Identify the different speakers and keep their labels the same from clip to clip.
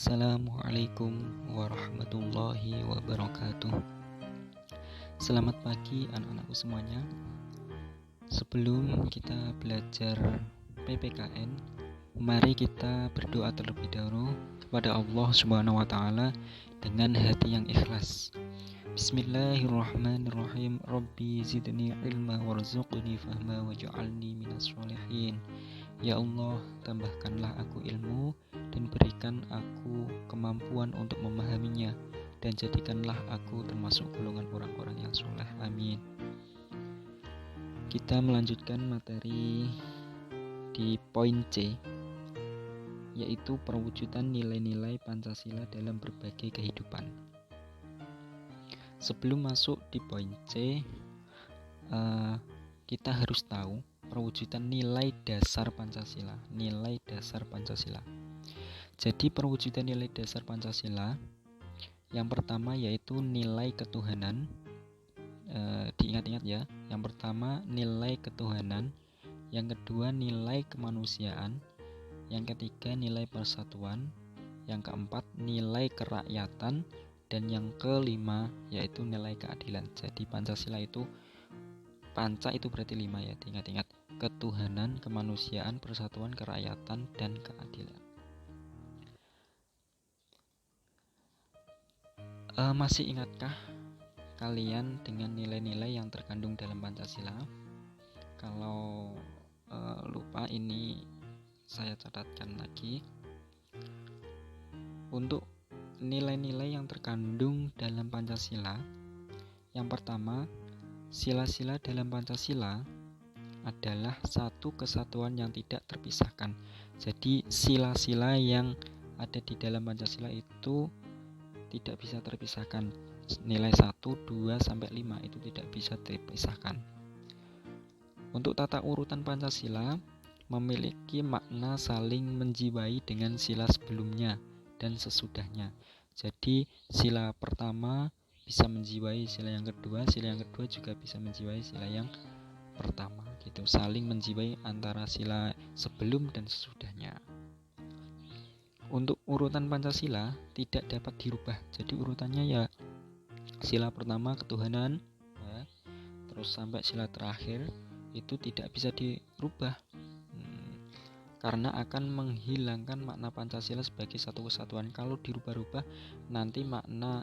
Speaker 1: Assalamualaikum warahmatullahi wabarakatuh. Selamat pagi anak-anakku semuanya. Sebelum kita belajar PPKN, mari kita berdoa terlebih dahulu kepada Allah Subhanahu wa taala dengan hati yang ikhlas. Bismillahirrahmanirrahim. Rabbi zidni ilma warzuqni fahma waj'alni minas sholihin. Ya Allah, tambahkanlah aku ilmu dan berikan aku kemampuan untuk memahaminya, dan jadikanlah aku termasuk golongan orang-orang yang soleh. Amin. Kita melanjutkan materi di poin C, yaitu perwujudan nilai-nilai Pancasila dalam berbagai kehidupan. Sebelum masuk di poin C, kita harus tahu perwujudan nilai dasar Pancasila. Nilai dasar Pancasila. Jadi perwujudan nilai dasar Pancasila yang pertama yaitu nilai ketuhanan. Diingat-ingat ya. Yang pertama nilai ketuhanan, yang kedua nilai kemanusiaan, yang ketiga nilai persatuan, yang keempat nilai kerakyatan, dan yang kelima yaitu nilai keadilan. Jadi Pancasila itu Panca itu berarti 5 ya, diingat-ingat. Ketuhanan, kemanusiaan, persatuan, kerakyatan, dan keadilan. Masih ingatkah kalian dengan nilai-nilai yang terkandung dalam Pancasila? Kalau lupa, ini saya catatkan lagi. Untuk nilai-nilai yang terkandung dalam Pancasila, yang pertama, sila-sila dalam Pancasila adalah satu kesatuan yang tidak terpisahkan. Jadi sila-sila yang ada di dalam Pancasila itu tidak bisa terpisahkan. Nilai 1, 2, sampai 5 itu tidak bisa terpisahkan. Untuk tata urutan Pancasila memiliki makna saling menjiwai dengan sila sebelumnya dan sesudahnya. Jadi sila pertama bisa menjiwai sila yang kedua juga bisa menjiwai sila yang pertama gitu, saling menjiwai antara sila sebelum dan sesudahnya. Untuk urutan Pancasila tidak dapat dirubah. Jadi urutannya ya sila pertama ketuhanan ya, terus sampai sila terakhir itu tidak bisa dirubah. Karena akan menghilangkan makna Pancasila sebagai satu kesatuan. Kalau dirubah-rubah nanti makna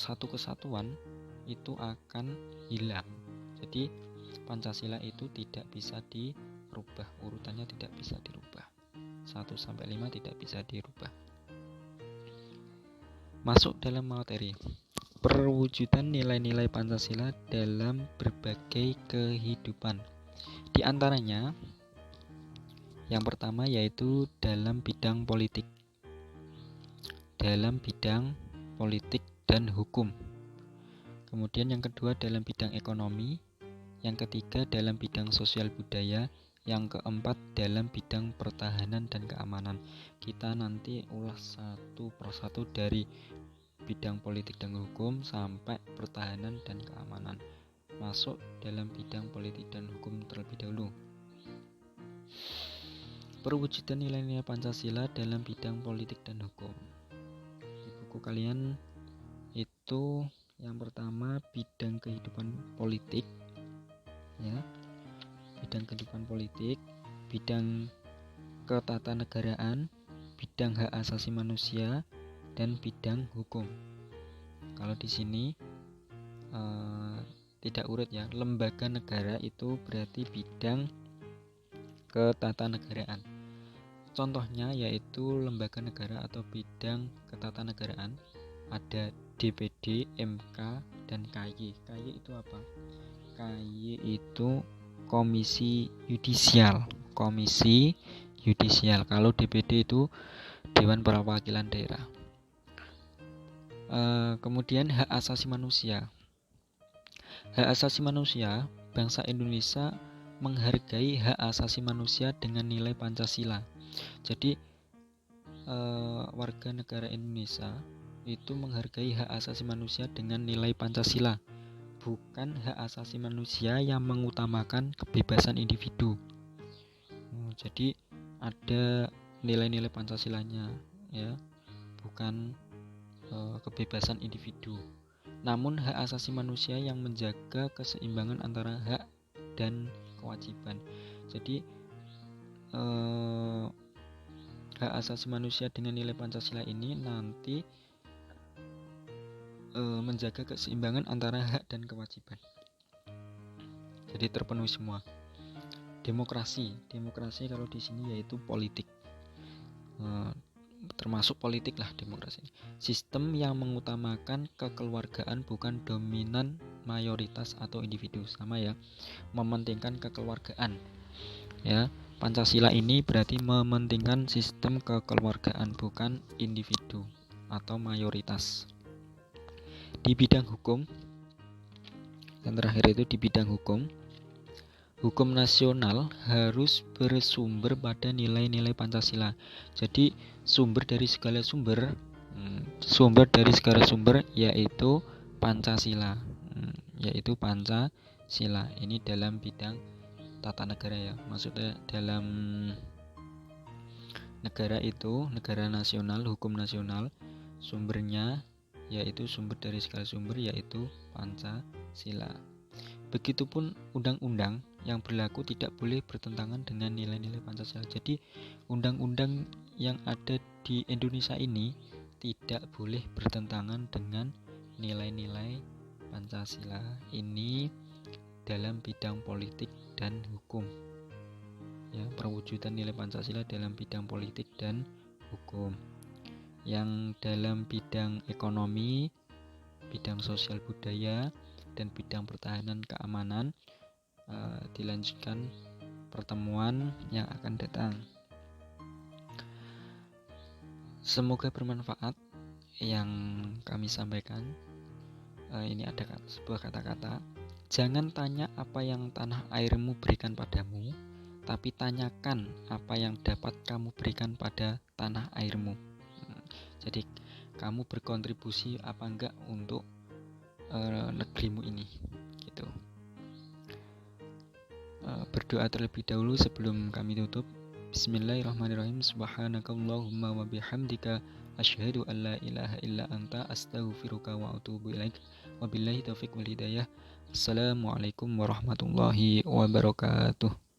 Speaker 1: satu kesatuan itu akan hilang. Jadi Pancasila itu tidak bisa dirubah, urutannya tidak bisa dirubah. 1 sampai 5 tidak bisa dirubah. Masuk dalam materi. Perwujudan nilai-nilai Pancasila dalam berbagai kehidupan. Di antaranya yang pertama yaitu dalam bidang politik. Dalam bidang politik dan hukum. Kemudian yang kedua dalam bidang ekonomi, yang ketiga dalam bidang sosial budaya, yang keempat dalam bidang pertahanan dan keamanan. Kita nanti ulas satu persatu dari bidang politik dan hukum sampai pertahanan dan keamanan. Masuk dalam bidang politik dan hukum terlebih dahulu. Perwujudan nilai-nilai Pancasila dalam bidang politik dan hukum. Buku kalian itu yang pertama bidang kehidupan politik ya, bidang kehidupan politik, bidang ketatanegaraan, bidang hak asasi manusia, dan bidang hukum. Kalau di sini tidak urut ya, lembaga negara itu berarti bidang ketatanegaraan. Contohnya yaitu lembaga negara atau bidang ketatanegaraan ada DPD, MK, dan KY. KY itu apa? KY itu Komisi Yudisial. Komisi Yudisial. Kalau DPD itu Dewan Perwakilan Daerah. Kemudian hak asasi manusia. Hak asasi manusia, bangsa Indonesia menghargai hak asasi manusia dengan nilai Pancasila. Jadi warga negara Indonesia itu menghargai hak asasi manusia dengan nilai Pancasila, bukan hak asasi manusia yang mengutamakan kebebasan individu. Jadi ada nilai-nilai Pancasilanya. ya, bukan kebebasan individu. Namun hak asasi manusia yang menjaga keseimbangan antara hak dan kewajiban. Jadi hak asasi manusia dengan nilai Pancasila ini nanti menjaga keseimbangan antara hak dan kewajiban. Jadi terpenuhi semua. Demokrasi kalau di sini yaitu politik. Termasuk politik lah demokrasi. Sistem yang mengutamakan kekeluargaan bukan dominan mayoritas atau individu, sama ya, mementingkan kekeluargaan. Ya, Pancasila ini berarti mementingkan sistem kekeluargaan bukan individu atau mayoritas. Di bidang hukum, yang terakhir itu di bidang hukum nasional harus bersumber pada nilai-nilai Pancasila. Jadi sumber dari segala sumber yaitu Pancasila. Ini dalam bidang tata negara ya. Maksudnya dalam negara itu, negara nasional, hukum nasional, sumbernya yaitu sumber dari segala sumber yaitu Pancasila. Begitupun undang-undang yang berlaku tidak boleh bertentangan dengan nilai-nilai Pancasila. Jadi undang-undang yang ada di Indonesia ini tidak boleh bertentangan dengan nilai-nilai Pancasila. Ini dalam bidang politik dan hukum. Ya, perwujudan nilai Pancasila dalam bidang politik dan hukum. Yang dalam bidang ekonomi, bidang sosial budaya, dan bidang pertahanan keamanan dilanjutkan pertemuan yang akan datang. Semoga bermanfaat yang kami sampaikan. Ini ada sebuah kata-kata, jangan tanya apa yang tanah airmu berikan padamu, tapi tanyakan apa yang dapat kamu berikan pada tanah airmu. Jadi kamu berkontribusi apa enggak untuk negerimu ini, gitu. Berdoa terlebih dahulu sebelum kami tutup. Bismillahirrahmanirrahim. Subhanakallahumma wa bihamdika asyhadu an la ilaha illa anta astaghfiruka wa atubu ilaik. Wabillahi taufiq wal hidayah. Assalamualaikum warahmatullahi wabarakatuh.